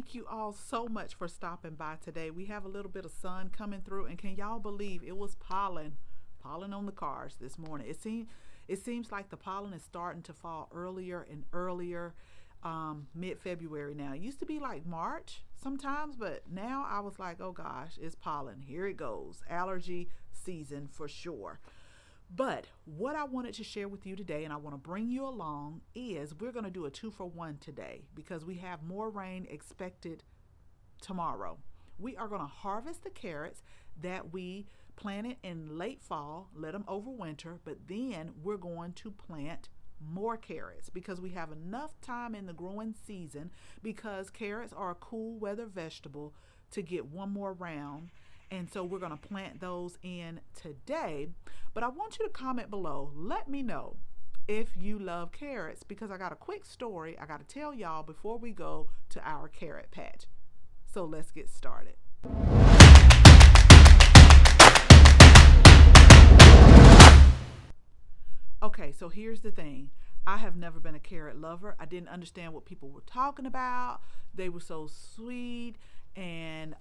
Thank you all so much for stopping by today. We have a little bit of sun coming through, and can y'all believe it was pollen on the cars this morning. It seems like the pollen is starting to fall earlier and earlier, mid-February now. It used to be like March sometimes, but now I was like, oh gosh, it's pollen. Here it goes. Allergy season for sure. But what I wanted to share with you today, and I want to bring you along, is we're going to do a 2-for-1 today because we have more rain expected tomorrow. We are going to harvest the carrots that we planted in late fall, let them overwinter, but then we're going to plant more carrots because we have enough time in the growing season, because carrots are a cool weather vegetable, to get one more round. And so we're going to plant those in today. But I want you to comment below. Let me know if you love carrots, because I got a quick story I got to tell y'all before we go to our carrot patch. So let's get started. Okay, so here's the thing. I have never been a carrot lover. I didn't understand what people were talking about. They were so sweet, and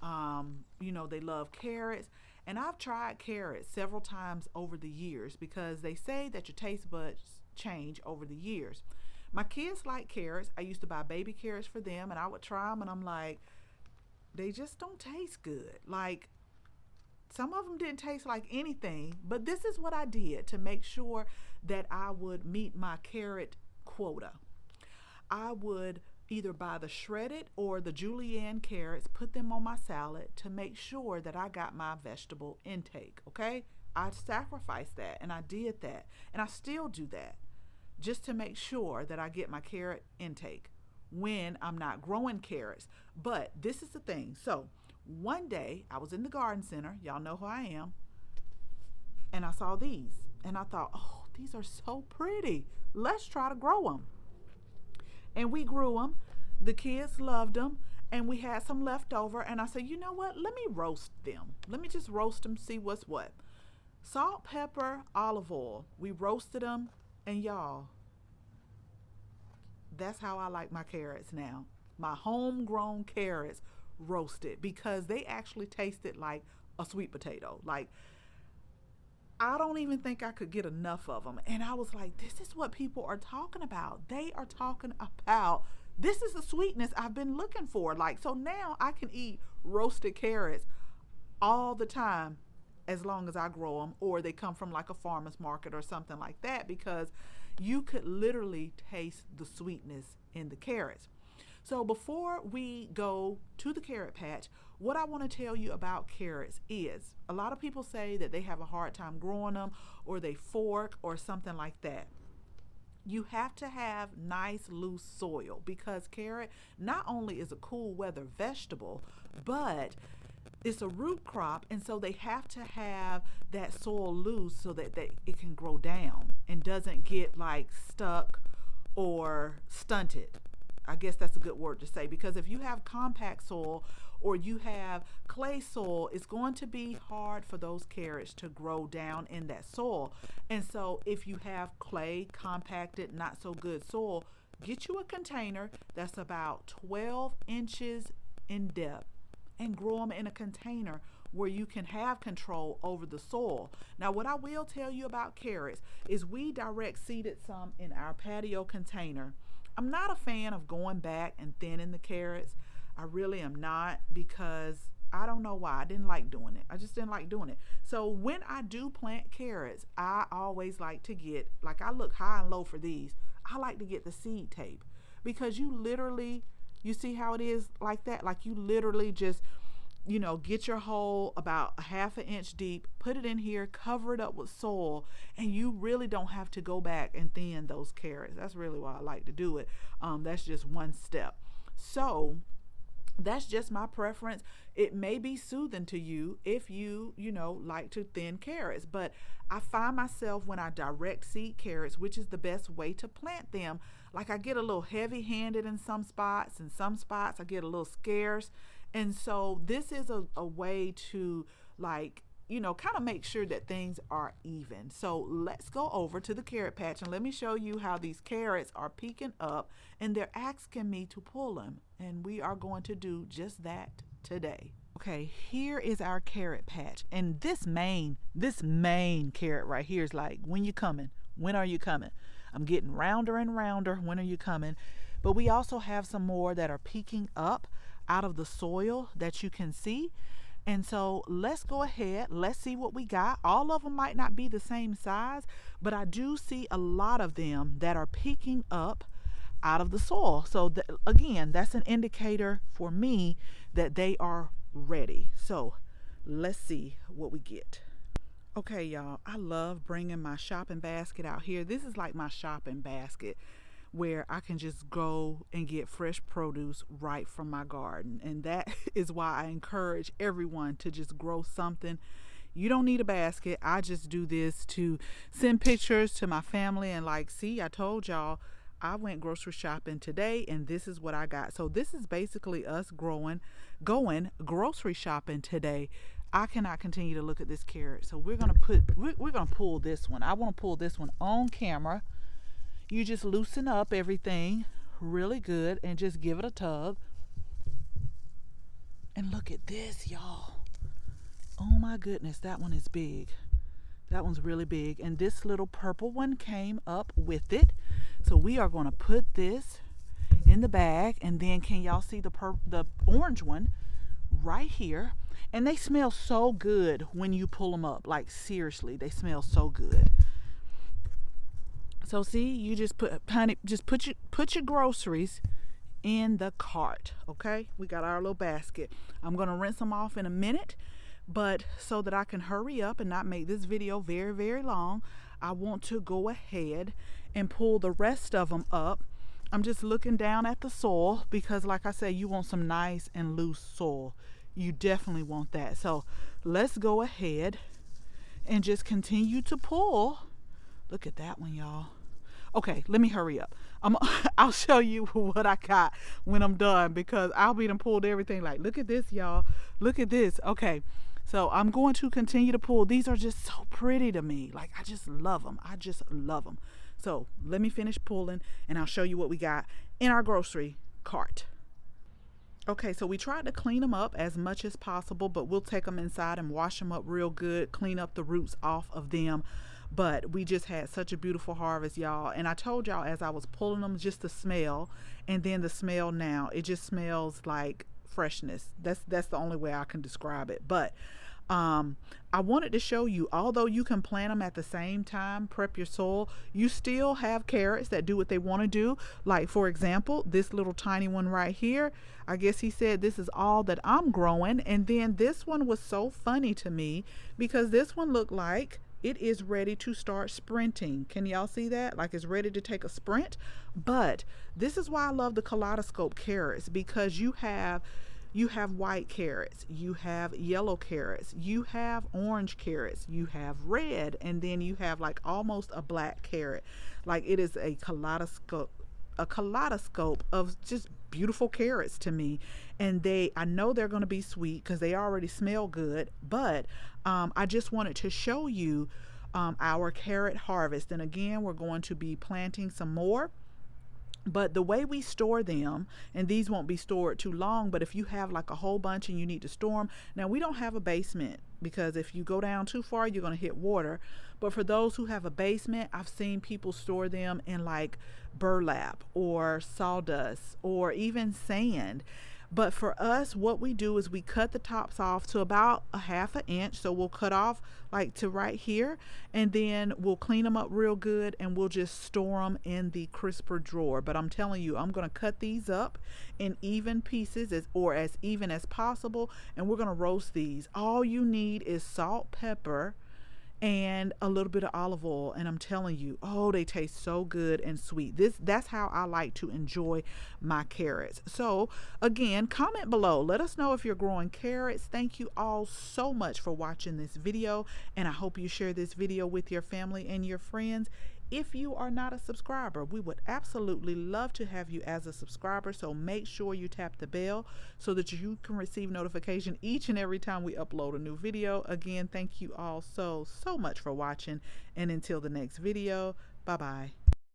they love carrots. And I've tried carrots several times over the years because they say that your taste buds change over the years. My kids like carrots. I used to buy baby carrots for them, and I would try them, and I'm like, they just don't taste good. Like, some of them didn't taste like anything, but this is what I did to make sure that I would meet my carrot quota. I would either buy the shredded or the julienne carrots, put them on my salad to make sure that I got my vegetable intake, okay? I sacrificed that, and I did that, and I still do that just to make sure that I get my carrot intake when I'm not growing carrots. But this is the thing. So one day I was in the garden center, y'all know who I am, and I saw these, and I thought, oh, these are so pretty. Let's try to grow them. And we grew them. The kids loved them, and we had some left over, and I said, you know what? Let me roast them. Let me just roast them, see what's what. Salt, pepper, olive oil. We roasted them, and y'all, that's how I like my carrots now. My homegrown carrots roasted, because they actually tasted like a sweet potato. Like, I don't even think I could get enough of them. And I was like, this is what people are talking about. They are talking about, this is the sweetness I've been looking for. Like, so now I can eat roasted carrots all the time as long as I grow them, or they come from like a farmer's market or something like that, because you could literally taste the sweetness in the carrots. So before we go to the carrot patch, what I want to tell you about carrots is, a lot of people say that they have a hard time growing them, or they fork or something like that. You have to have nice loose soil, because carrot not only is a cool weather vegetable, but it's a root crop, and so they have to have that soil loose so that it can grow down and doesn't get like stuck or stunted. I guess that's a good word to say, because if you have compact soil or you have clay soil, it's going to be hard for those carrots to grow down in that soil. And so if you have clay, compacted, not so good soil, get you a container that's about 12 inches in depth and grow them in a container where you can have control over the soil. Now, what I will tell you about carrots is we direct seeded some in our patio container. I'm not a fan of going back and thinning the carrots. I really am not, because I don't know why. I didn't like doing it. I just didn't like doing it. So when I do plant carrots, I always like to get, like, I look high and low for these. I like to get the seed tape, because you see how it is like that? Like, you literally just, get your hole about a half an inch deep, put it in here, cover it up with soil, and you really don't have to go back and thin those carrots. That's really why I like to do it. That's just one step. So that's just my preference. It may be soothing to you if you like to thin carrots, but I find myself, when I direct seed carrots, which is the best way to plant them, like, I get a little heavy handed in some spots, and some spots I get a little scarce. And so this is a way to, like, kind of make sure that things are even. So let's go over to the carrot patch and let me show you how these carrots are peeking up and they're asking me to pull them. And we are going to do just that today. Okay, here is our carrot patch. And this main carrot right here is like, when you coming? When are you coming? I'm getting rounder and rounder. When are you coming? But we also have some more that are peeking up out of the soil that you can see. And so let's go ahead, let's see what we got. All of them might not be the same size, but I do see a lot of them that are peeking up out of the soil. So again, that's an indicator for me that they are ready. So let's see what we get. Okay, y'all, I love bringing my shopping basket out here. This is like my shopping basket where I can just go and get fresh produce right from my garden. And that is why I encourage everyone to just grow something. You don't need a basket. I just do this to send pictures to my family and like, see, I told y'all I went grocery shopping today and this is what I got. So this is basically us going grocery shopping today. I cannot continue to look at this carrot. So we're gonna pull this one. I want to pull this one on camera. You just loosen up everything really good and just give it a tug. And look at this, y'all. Oh my goodness, that one is big. That one's really big. And this little purple one came up with it. So we are going to put this in the bag. And then can y'all see the orange one right here? And they smell so good when you pull them up. Like seriously, they smell so good. So see, you just put your groceries in the cart, okay? We got our little basket. I'm going to rinse them off in a minute, but so that I can hurry up and not make this video very, very long, I want to go ahead and pull the rest of them up. I'm just looking down at the soil because like I said, you want some nice and loose soil. You definitely want that. So let's go ahead and just continue to pull. Look at that one, y'all. Okay, let me hurry up. I'll show you what I got when I'm done because I'll be done pulled everything. Like, look at this, y'all. Look at this. Okay, so I'm going to continue to pull. These are just so pretty to me. Like, I just love them. I just love them. So let me finish pulling and I'll show you what we got in our grocery cart. Okay, so we tried to clean them up as much as possible, but we'll take them inside and wash them up real good, clean up the roots off of them. But we just had such a beautiful harvest, y'all. And I told y'all as I was pulling them, just the smell, and then the smell now, it just smells like freshness. That's the only way I can describe it. But I wanted to show you, although you can plant them at the same time, prep your soil, you still have carrots that do what they want to do. Like, for example, this little tiny one right here, I guess he said this is all that I'm growing. And then this one was so funny to me because this one looked like it is ready to start sprinting. Can y'all see that? Like it's ready to take a sprint. But this is why I love the kaleidoscope carrots, because you have white carrots, you have yellow carrots, you have orange carrots, you have red, and then you have like almost a black carrot. Like it is a kaleidoscope of just beautiful carrots to me. And I know they're going to be sweet because they already smell good, but I just wanted to show you our carrot harvest. And again, we're going to be planting some more. But the way we store them, and these won't be stored too long, but if you have like a whole bunch and you need to store them, now we don't have a basement because if you go down too far, you're going to hit water. But for those who have a basement, I've seen people store them in like burlap or sawdust or even sand. But for us, what we do is we cut the tops off to about a 1/2 inch. So we'll cut off like to right here, and then we'll clean them up real good and we'll just store them in the crisper drawer. But I'm telling you, I'm going to cut these up in even pieces as even as possible, and we're going to roast these. All you need is salt, pepper, and a little bit of olive oil, and I'm telling you, oh, they taste so good and sweet. That's how I like to enjoy my carrots. So again, comment below, let us know if you're growing carrots. Thank you all so much for watching this video, and I hope you share this video with your family and your friends. If you are not a subscriber, we would absolutely love to have you as a subscriber. So make sure you tap the bell so that you can receive notification each and every time we upload a new video. Again, thank you all so much for watching. And until the next video, bye-bye.